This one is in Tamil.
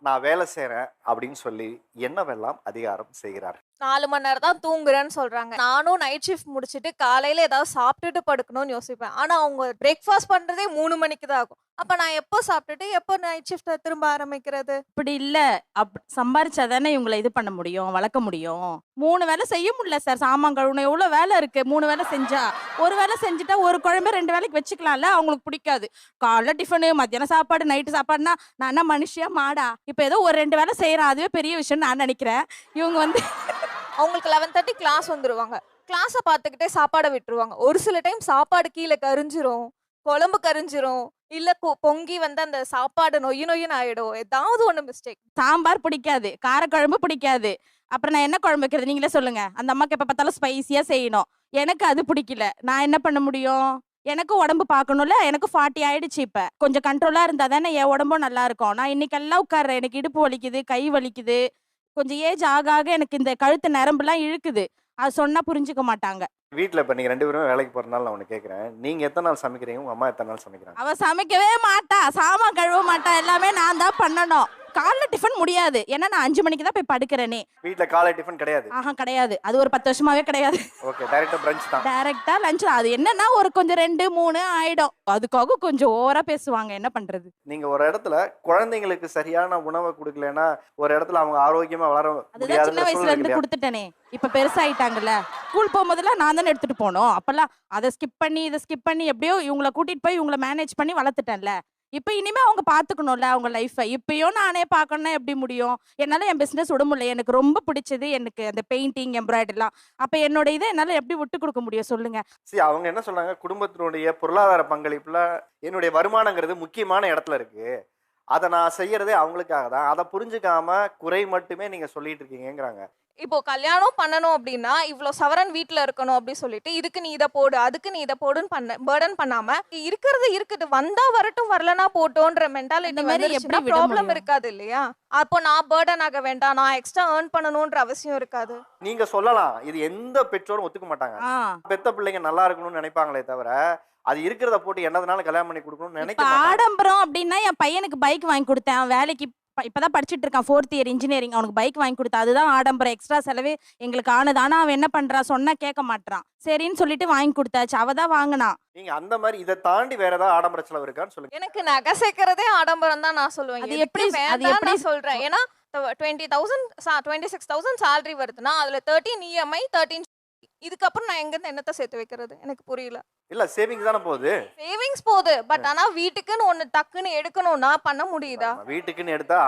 நான் வேலை செய்றேன் அப்படின்னு சொல்லி என்னவெல்லாம் அதிகாரம் செய்கிறார்? 4 மணி நேரம் தான் தூங்குறேன்னு சொல்றாங்க. நானும் நைட் ஷிஃப்ட் முடிச்சுட்டு காலையில ஏதாவது சாப்பிட்டுட்டு படுக்கணும்னு யோசிப்பேன். ஆனா அவங்க பிரேக்ஃபாஸ்ட் பண்றதே 3 மணிக்கு தான் ஆகும். அப்ப நான் எப்போ சாப்பிட்டுட்டு எப்போ நைட் ஷிஃப்ட்ட திரும்ப ஆரம்பிக்கிறது? அப்படி இல்ல. சம்பாரிச்சா தானே இவங்கள இது பண்ண முடியும், வளர்க்க முடியும். 3 வேளை செய்ய முடியல சார். சாமான் கழுவணும் எவ்வளோ வேலை இருக்கு. 3 வேளை செஞ்சா. ஒரு வேளை செஞ்சுட்டா ஒரு குழம்பு 2 வேளைக்கு வச்சுக்கலாம்ல. அவங்களுக்கு பிடிக்காது. காலைல டிஃபனு, மத்தியானம் சாப்பாடு, நைட்டு சாப்பாடுனா நான் என்ன மனுஷியா மாடா? இப்ப ஏதோ ஒரு 2 வேளை செய்றேன். அதுவே பெரிய விஷயம்னு நான் நினைக்கிறேன். இவங்க வந்து அவங்களுக்கு 11:30 கிளாஸ் வந்துருவாங்க. கிளாஸ பார்த்துக்கிட்டே சாப்பாட விட்டுருவாங்க. ஒரு சில டைம் சாப்பாடு கீழ கரிஞ்சிரும். குழம்பு கரிஞ்சிரும். இல்ல பொங்கி வந்து அந்த சாப்பாடு நொய்யு நொய்யுன்னு ஆயிடும். ஏதாவது ஒண்ணு மிஸ்டேக். சாம்பார் பிடிக்காது, காரக்குழம்பு பிடிக்காது. அப்புறம் நான் என்ன குழம்பு வைக்கிறது நீங்களே சொல்லுங்க. அந்த அம்மாக்கு எப்ப பார்த்தாலும் ஸ்பைசியா செய்யணும். எனக்கு அது பிடிக்கல. நான் என்ன பண்ண முடியும்? எனக்கும் உடம்பு பார்க்கணும்ல. எனக்கு 40 ஆயிடுச்சு இப்ப. கொஞ்சம் கண்ட்ரோலா இருந்தா தானே என் உடம்பும் நல்லா இருக்கும். நான் இன்னைக்கெல்லாம் உட்கார்றேன். எனக்கு இடுப்பு வலிக்குது, கை வலிக்குது. கொஞ்சம் ஏஜ் ஆக ஆக எனக்கு இந்த கழுத்து நரம்புலாம் இழுக்குது. அது சொன்னா புரிஞ்சுக்க மாட்டாங்க. வீட்ல இப்ப நீங்க 2 பேரும் வேலைக்கு போறதுனால நான் ஒண்ணு கேட்கிறேன். நீங்க எத்தனை நாள் சமைக்கிறீங்க? உங்க அம்மா எத்தனை நாள் சமைக்கிறாங்க? அவ சமைக்கவே மாட்டா, சாமான் கழுவ மாட்டா, எல்லாமே நான் தான் பண்ணணும். காலைல டிஃபன் முடியாது. ஏன்னா நான் 5 மணிக்கு தான் போய் படுக்கிறேனே. வீட்ல காலை டிஃபன் கிடையாது. கிடையாது. அது ஒரு 10 வருஷமாவே கிடையாது. ஓகே, டைரக்டா பிரஞ்ச் தான். டைரக்டா லஞ்ச். அது என்னன்னா ஒரு கொஞ்சம் 2, 3 ஆயிடும். அதுக்காக கொஞ்சம் ஓவரா பேசுவாங்க. என்ன பண்றது? நீங்க ஒரு இடத்துல குழந்தைங்களுக்கு சரியான உணவை கொடுக்கலன்னா ஒரு இடத்துல அவங்க ஆரோக்கியமா வளர அதுதான் சின்ன வயசுல இருந்து கொடுத்துட்டேனே. இப்ப பெருசாயிட்டாங்கல்ல. ஸ்கூல் போகும்போதெல்லாம் நான் தானே எடுத்துட்டு போனோம். அப்பெல்லாம் அதை ஸ்கிப் பண்ணி இதை ஸ்கிப் பண்ணி எப்படியோ இவங்களை கூட்டிட்டு போய் இவங்களை மேனேஜ் பண்ணி வளர்த்துட்டேன்ல. இப்ப இனிமே அவங்க பாத்துக்கணும்ல அவங்க லைஃபை. இப்பயும் நானே பார்க்கணும்னா எப்படி முடியும்? என்னால என் பிசினஸ் விட முடியல. எனக்கு ரொம்ப பிடிச்சது எனக்கு அந்த பெயிண்டிங், எம்ப்ராய்டரிலாம். அப்ப என்னோட இதை என்னால எப்படி விட்டு கொடுக்க முடியும் சொல்லுங்க? சரி, அவங்க என்ன சொல்றாங்க, குடும்பத்தினுடைய பொருளாதார பங்களிப்புல என்னுடைய வருமானங்கிறது முக்கியமான இடத்துல இருக்கு, அதை நான் செய்யறதே அவங்களுக்காக தான், அதை புரிஞ்சுக்காம குறை மட்டுமே நீங்க சொல்லிட்டு இருக்கீங்கிறாங்க. இப்போ கல்யாணம் பண்ணணும் அப்படின்னா இவ்ளோ சவரன் வீட்ல இருக்கணும் அப்படி சொல்லிட்டு இதுக்கு நீ இதை போடு அதுக்கு நீ இதை போடுன்னு பேர்டன் பண்ணாம இருக்கிறது இருக்குது, வந்தா வரட்டும் வரலனா போட்டோன்ற மென்டாலிட்டி மாதிரி எப்படி விட ப்ராப்ளம் முடியும்? இருக்காது இல்லையா? அப்போ நான் பேர்டன் ஆக வேண்டாம், நான் எக்ஸ்ட்ரா ஏர்ன் பண்ணணும்ன்ற அவசியம் இருக்காது. நீங்க சொல்லலாம், இது எந்த பெற்றோரும் ஒத்துக்க மாட்டாங்க. பெத்த பிள்ளைங்க நல்லா இருக்கணும்னு நினைப்பாங்களே தவிர அது இருக்கிறத போட்டு என்னதுனாலும் கல்யாணம் பண்ணி கொடுக்கணும்னு நினைக்க மாட்டாங்க. ஆடம்பரம் அப்படின்னா என் பையனுக்கு பைக் வாங்கி கொடுத்தேன். அவன் வேலைக்கு இப்பதான் படிச்சுட்டு இருக்கான். 4th year engineering. அவனுக்கு பைக் வாங்கி கொடுத்தா அதுதான் ஆடம்பரம். எக்ஸ்ட்ரா செலவே எங்களுக்கு ஆனது. ஆனா அவன் என்ன பண்றான்? சொன்னா கேட்க மாட்டான். சரின்னு சொல்லிட்டு வாங்கி கொடுத்தாச்சு. அவதான் வாங்கினா. நீங்க அந்த மாதிரி இதை தாண்டி வேற ஏதாவது ஆடம்பர செலவு இருக்கான்னு சொல்லுங்க. எனக்கு நகை சேர்க்கறதே ஆடம்பரம் தான் நான் சொல்லுவேன். அது எப்படி வேண்டாம் நான் சொல்றேன். ஏன்னா 20,000 26,000 salary வருதுன்னா அதுல 13 EMI 13. இதுக்கப்புறம் நான் எங்க இருந்து என்னத்தை சேர்த்து வைக்கிறது எனக்கு புரியல. இல்ல, சேவிங்ஸ் தானே போகுது. சேவிங்ஸ் போகுது, பட் ஆனா வீட்டுக்குன்னு ஒண்ணு டக்குன்னு எடுக்கணும்னா பண்ண முடியுதா? வீட்டுக்குன்னு எடுத்தா